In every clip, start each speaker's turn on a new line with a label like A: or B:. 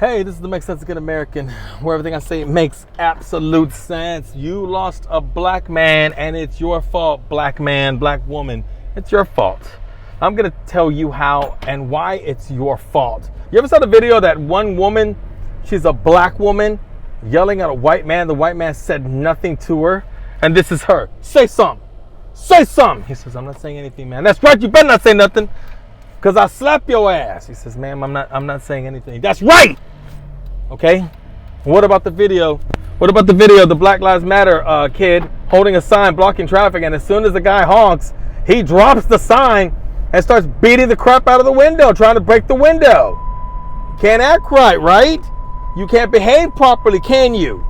A: Hey, this is the Make Sense Again American, where everything I say makes absolute sense. You lost a black man, and it's your fault, black man, black woman. It's your fault. I'm going to tell you how and why it's your fault. You ever saw the video of that one woman, she's a black woman, yelling at a white man. The white man said nothing to her, and this is her. Say something. Say something. He says, I'm not saying anything, man. That's right, you better not say nothing, because I'll slap your ass. He says, ma'am, I'm not saying anything. That's right. Okay, what about the video? What about the video of the Black Lives Matter kid holding a sign blocking traffic, and as soon as the guy honks, he drops the sign and starts beating the crap out of the window, trying to break the window. Can't act right? You can't behave properly, can you?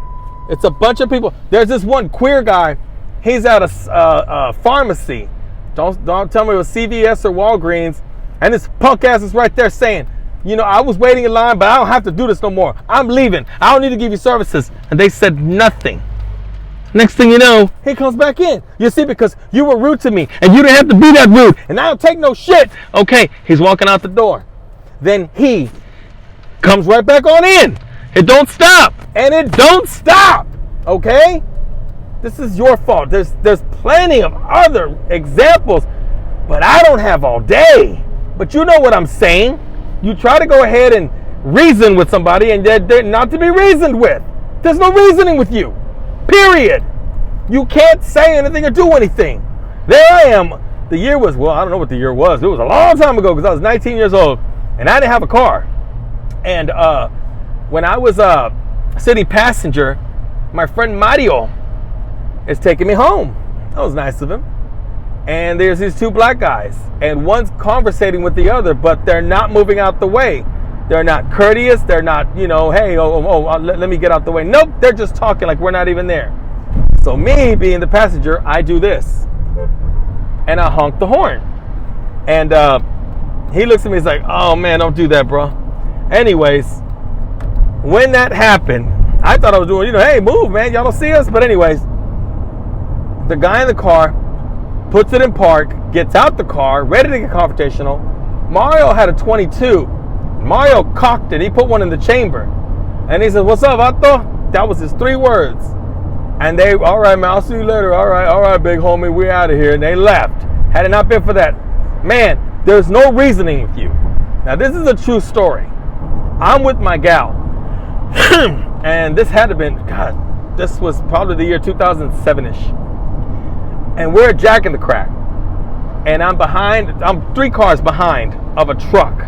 A: It's a bunch of people. There's this one queer guy. He's at a pharmacy. Don't tell me it was CVS or Walgreens, and this punk ass is right there saying, you know, I was waiting in line, but I don't have to do this no more. I'm leaving. I don't need to give you services. And they said nothing. Next thing you know, he comes back in. You see, because you were rude to me, and you didn't have to be that rude, and I don't take no shit. Okay, he's walking out the door. Then he comes right back on in. It don't stop. And it don't stop. Okay? This is your fault. There's plenty of other examples, but I don't have all day. But you know what I'm saying. You try to go ahead and reason with somebody, and they're not to be reasoned with. There's no reasoning with you. Period. You can't say anything or do anything. There I am. The year was, well, I don't know what the year was. It was a long time ago because I was 19 years old, and I didn't have a car. And when I was a city passenger, my friend Mario is taking me home. That was nice of him. And there's these two black guys, and one's conversating with the other, but they're not moving out the way. They're not courteous. They're not, you know, hey, let me get out the way. Nope, they're just talking like we're not even there. So me, being the passenger, I do this, and I honk the horn. And he looks at me, he's like, oh man, don't do that, bro. Anyways, when that happened, I thought I was doing, you know, hey, move, man, y'all don't see us. But anyways, the guy in the car puts it in park, gets out the car, ready to get confrontational. Mario had a 22. Mario cocked it. He put one in the chamber. And he said, what's up, Vato? That was his 3 words. And they, all right, man, I'll see you later. All right, big homie, we're out of here. And they left. Had it not been for that, man, there's no reasoning with you. Now, this is a true story. I'm with my gal. And this had to have been, God, this was probably the year 2007-ish. And we're at Jack in the Crack, and I'm 3 cars behind of a truck,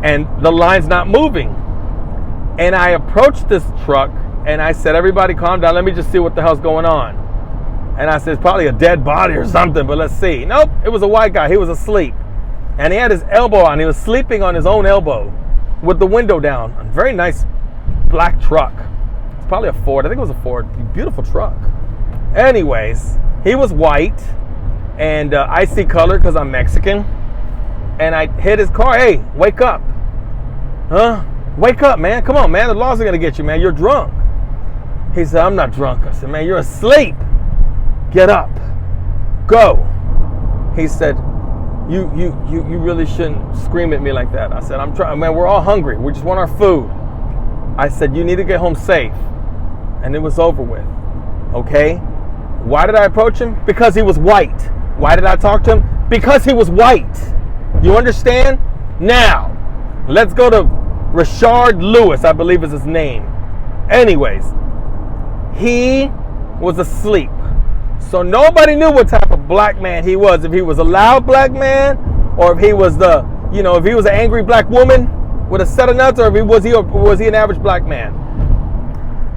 A: and the line's not moving. And I approached this truck, and I said, everybody calm down, let me just see what the hell's going on. And I said, it's probably a dead body or something, but let's see. Nope, it was a white guy. He was asleep, and he had his elbow on. He was sleeping on his own elbow with the window down. A very nice black truck. It's probably a Ford. I think it was a Ford. Beautiful truck. Anyways, he was white, and I see color because I'm Mexican. And I hit his car. Hey, wake up. Huh? Wake up, man. Come on, man. The laws are going to get you, man. You're drunk. He said, I'm not drunk. I said, man, you're asleep. Get up. Go. He said, you really shouldn't scream at me like that. I said, I'm trying. Man, we're all hungry. We just want our food. I said, you need to get home safe. And it was over with. Okay? Why did I approach him? Because he was white. Why did I talk to him? Because he was white. You understand? Now, let's go to Rashard Lewis, I believe is his name. Anyways, he was asleep. So nobody knew what type of black man he was. If he was a loud black man, or if he was if he was an angry black woman with a set of nuts, or if was he an average black man.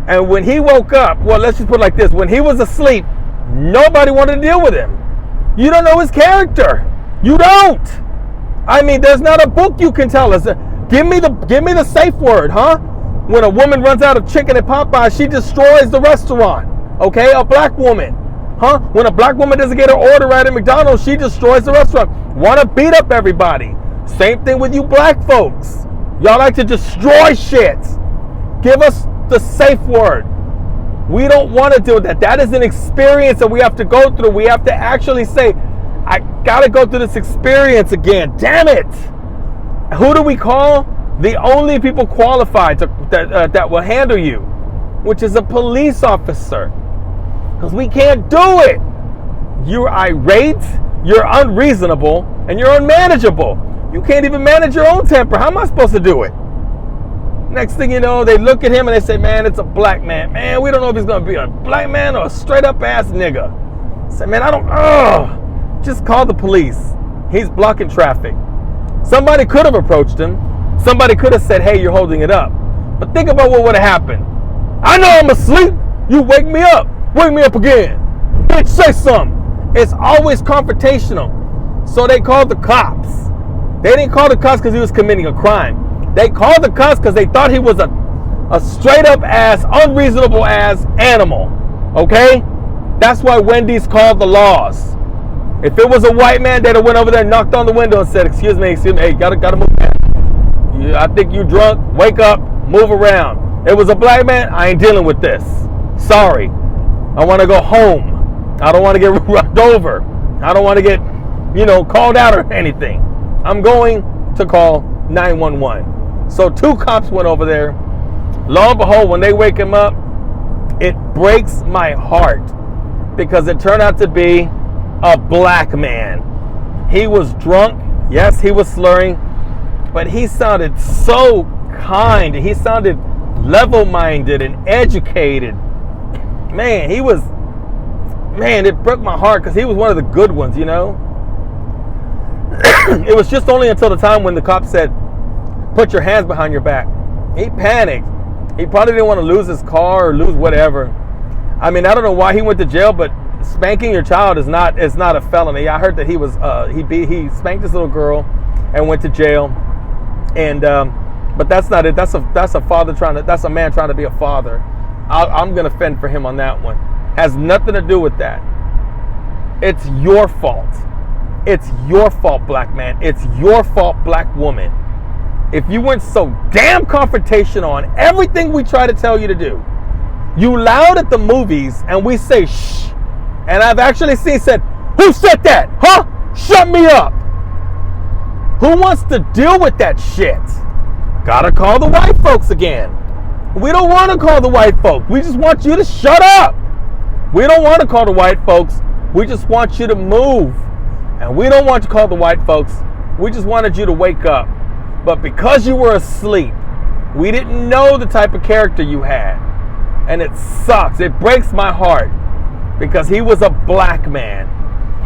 A: And when he woke up, well, let's just put it like this. When he was asleep, nobody wanted to deal with him. You don't know his character. You don't. I mean, there's not a book you can tell us. Give me the safe word, huh? When a woman runs out of chicken at Popeye, she destroys the restaurant. Okay? A black woman. Huh? When a black woman doesn't get her order right at McDonald's, she destroys the restaurant. Want to beat up everybody. Same thing with you black folks. Y'all like to destroy shit. Give us the safe word. We don't want to deal with that. That is an experience that we have to go through. We have to actually say, I got to go through this experience again. Damn it. Who do we call? the only people qualified that will handle you, which is a police officer. Because we can't do it. You're irate, you're unreasonable, and you're unmanageable. You can't even manage your own temper. How am I supposed to do it? Next thing you know, they look at him and they say, man, it's a black man. Man, we don't know if he's going to be a black man or a straight up ass nigga. I say, man, just call the police. He's blocking traffic. Somebody could have approached him. Somebody could have said, hey, you're holding it up. But think about what would have happened. I know I'm asleep. You wake me up. Wake me up again. Bitch, say something. It's always confrontational. So they called the cops. They didn't call the cops because he was committing a crime. They called the cops because they thought he was a straight up ass, unreasonable ass animal. Okay? That's why Wendy's called the laws. If it was a white man, they'd have went over there, knocked on the window and said, excuse me, hey, gotta move down. I think you drunk, wake up, move around. It was a black man, I ain't dealing with this. Sorry. I want to go home. I don't want to get run over. I don't want to get, called out or anything. I'm going to call 911. So 2 cops went over there. Lo and behold, when they wake him up, it breaks my heart because it turned out to be a black man. He was drunk. Yes, he was slurring, but he sounded so kind. He sounded level-minded and educated. Man, it broke my heart because he was one of the good ones, It was just only until the time when the cop said, put your hands behind your back. He panicked. He probably didn't want to lose his car or lose whatever. I mean, I don't know why he went to jail, but spanking your child is not a felony. I heard that he was he spanked this little girl and went to jail. And but that's not it. That's a man trying to be a father. I'm gonna fend for him on that one. Has nothing to do with that. It's your fault. It's your fault, black man. It's your fault, black woman. If you weren't so damn confrontational on everything we try to tell you to do, you loud at the movies and we say shh. And I've actually said, who said that? Huh? Shut me up. Who wants to deal with that shit? Gotta call the white folks again. We don't want to call the white folks. We just want you to shut up. We don't want to call the white folks. We just want you to move. And we don't want to call the white folks. We just wanted you to wake up. But because you were asleep, we didn't know the type of character you had. And it sucks. It breaks my heart. Because he was a black man.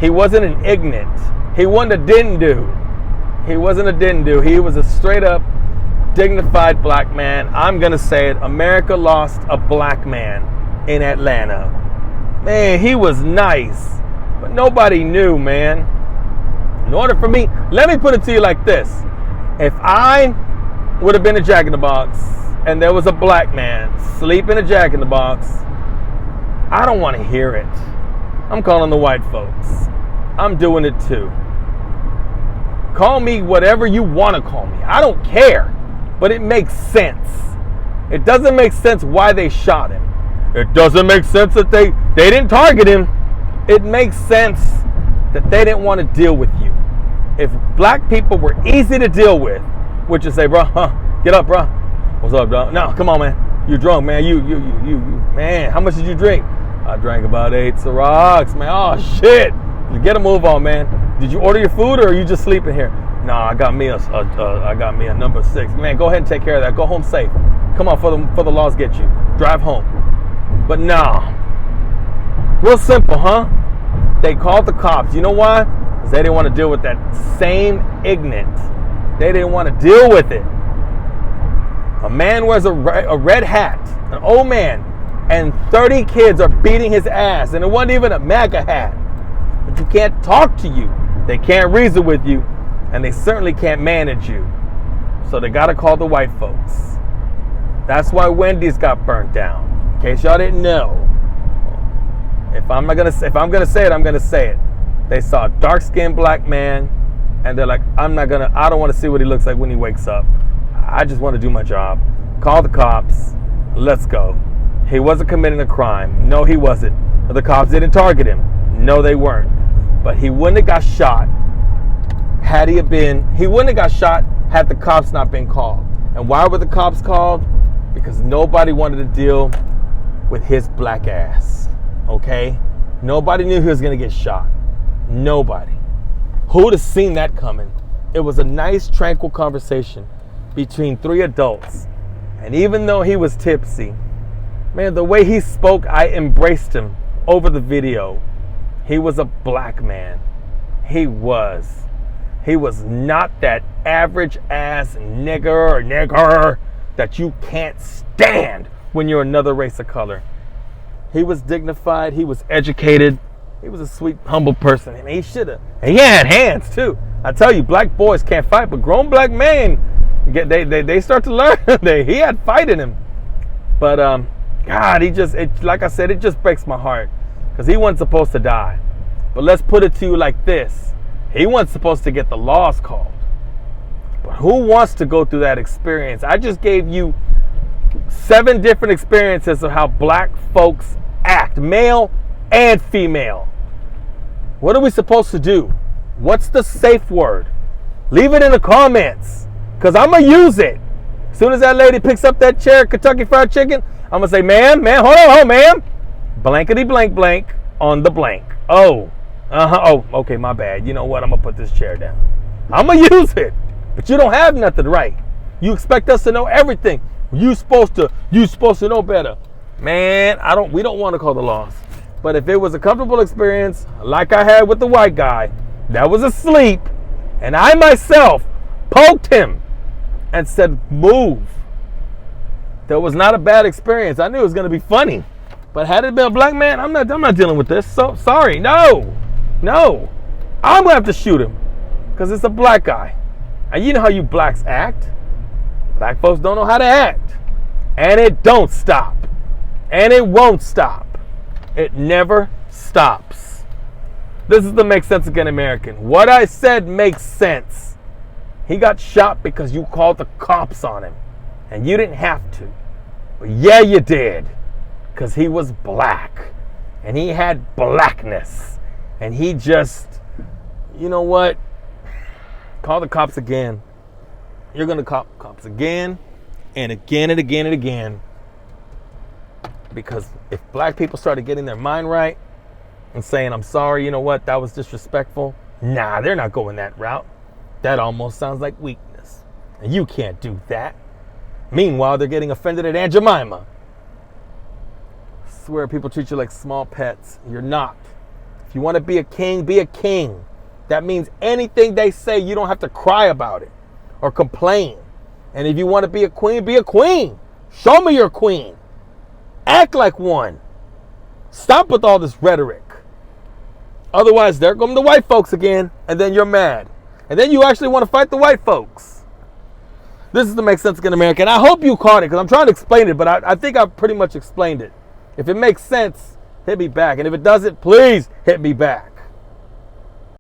A: He wasn't an ignorant. He wasn't a didn't do. He wasn't a didn't do. He was a straight up, dignified black man. I'm going to say it. America lost a black man in Atlanta. Man, he was nice. But nobody knew, man. In order for me, let me put it to you like this. If I would have been a Jack in the Box and there was a black man sleep in a Jack in the Box, I don't want to hear it. I'm calling the white folks. I'm doing it too. Call me whatever you want to call me. I don't care. But it makes sense. It doesn't make sense why they shot him. It doesn't make sense that they didn't target him. It makes sense that they didn't want to deal with you. If black people were easy to deal with, would you say, bro, get up, bro. What's up, dog? No, come on, man. You drunk, man. You, man. How much did you drink? I drank about 8 Cirocs, man. Oh shit. Get a move on, man. Did you order your food or are you just sleeping here? Nah, I got me a number 6. Man, go ahead and take care of that. Go home safe. Come on, for the laws get you. Drive home. But nah. Real simple, huh? They called the cops. You know why? Because they didn't want to deal with that same ignorant. They didn't want to deal with it. A man wears a red hat, an old man, and 30 kids are beating his ass, and it wasn't even a MAGA hat. But you can't talk to you. They can't reason with you, and they certainly can't manage you. So they got to call the white folks. That's why Wendy's got burnt down. In case y'all didn't know. If I'm gonna say it, I'm gonna say it. They saw a dark-skinned black man, and they're like, I don't want to see what he looks like when he wakes up. I just want to do my job. Call the cops. Let's go. He wasn't committing a crime. No, he wasn't. The cops didn't target him. No, they weren't. But he wouldn't have got shot had the cops not been called. And why were the cops called? Because nobody wanted to deal with his black ass. Okay? Nobody knew he was going to get shot. Nobody. Who would have seen that coming? It was a nice, tranquil conversation between three adults. And even though he was tipsy, man, the way he spoke, I embraced him over the video. He was a black man. He was. He was not that average ass nigger that you can't stand when you're another race of color. He was dignified. He was educated. He was a sweet, humble person. And he should have. And he had hands too. I tell you, black boys can't fight, but grown black men, they start to learn. He had fight in him. But God, like I said, it just breaks my heart because he wasn't supposed to die. But let's put it to you like this: he wasn't supposed to get the laws called. But who wants to go through that experience? I just gave you 7 different experiences of how black folks act, male and female. What are we supposed to do? What's the safe word? Leave it in the comments, because I'm going to use it. As soon as that lady picks up that chair, Kentucky Fried Chicken, I'm going to say, ma'am, hold on, ma'am. Blankety blank blank on the blank. Oh, okay, my bad. You know what? I'm going to put this chair down. I'm going to use it. But you don't have nothing, right? You expect us to know everything. You supposed to know better. Man, we don't want to call the laws. But if it was a comfortable experience, like I had with the white guy that was asleep, and I myself poked him and said, move. That was not a bad experience. I knew it was going to be funny. But had it been a black man, I'm not dealing with this. So sorry. No. I'm going to have to shoot him because it's a black guy. And you know how you blacks act. Black folks don't know how to act. And it don't stop. And it won't stop. It never stops. This is the Make Sense Again American. What I said makes sense. He got shot because you called the cops on him. And you didn't have to. But yeah, you did. Because he was black. And he had blackness. And he just, you know what? Call the cops again. You're going to call cops again and again and again and again. Because if black people started getting their mind right and saying, I'm sorry, you know what, that was disrespectful. Nah, they're not going that route. That almost sounds like weakness. And you can't do that. Meanwhile, they're getting offended at Aunt Jemima. I swear people treat you like small pets. You're not. If you want to be a king, be a king. That means anything they say, you don't have to cry about it or complain. And if you want to be a queen, be a queen. Show me your queen. Act like one. Stop with all this rhetoric. Otherwise, there come the white folks again, and then you're mad. And then you actually want to fight the white folks. This is the Make Sense Again American. I hope you caught it, because I'm trying to explain it, but I think I've pretty much explained it. If it makes sense, hit me back. And if it doesn't, please hit me back.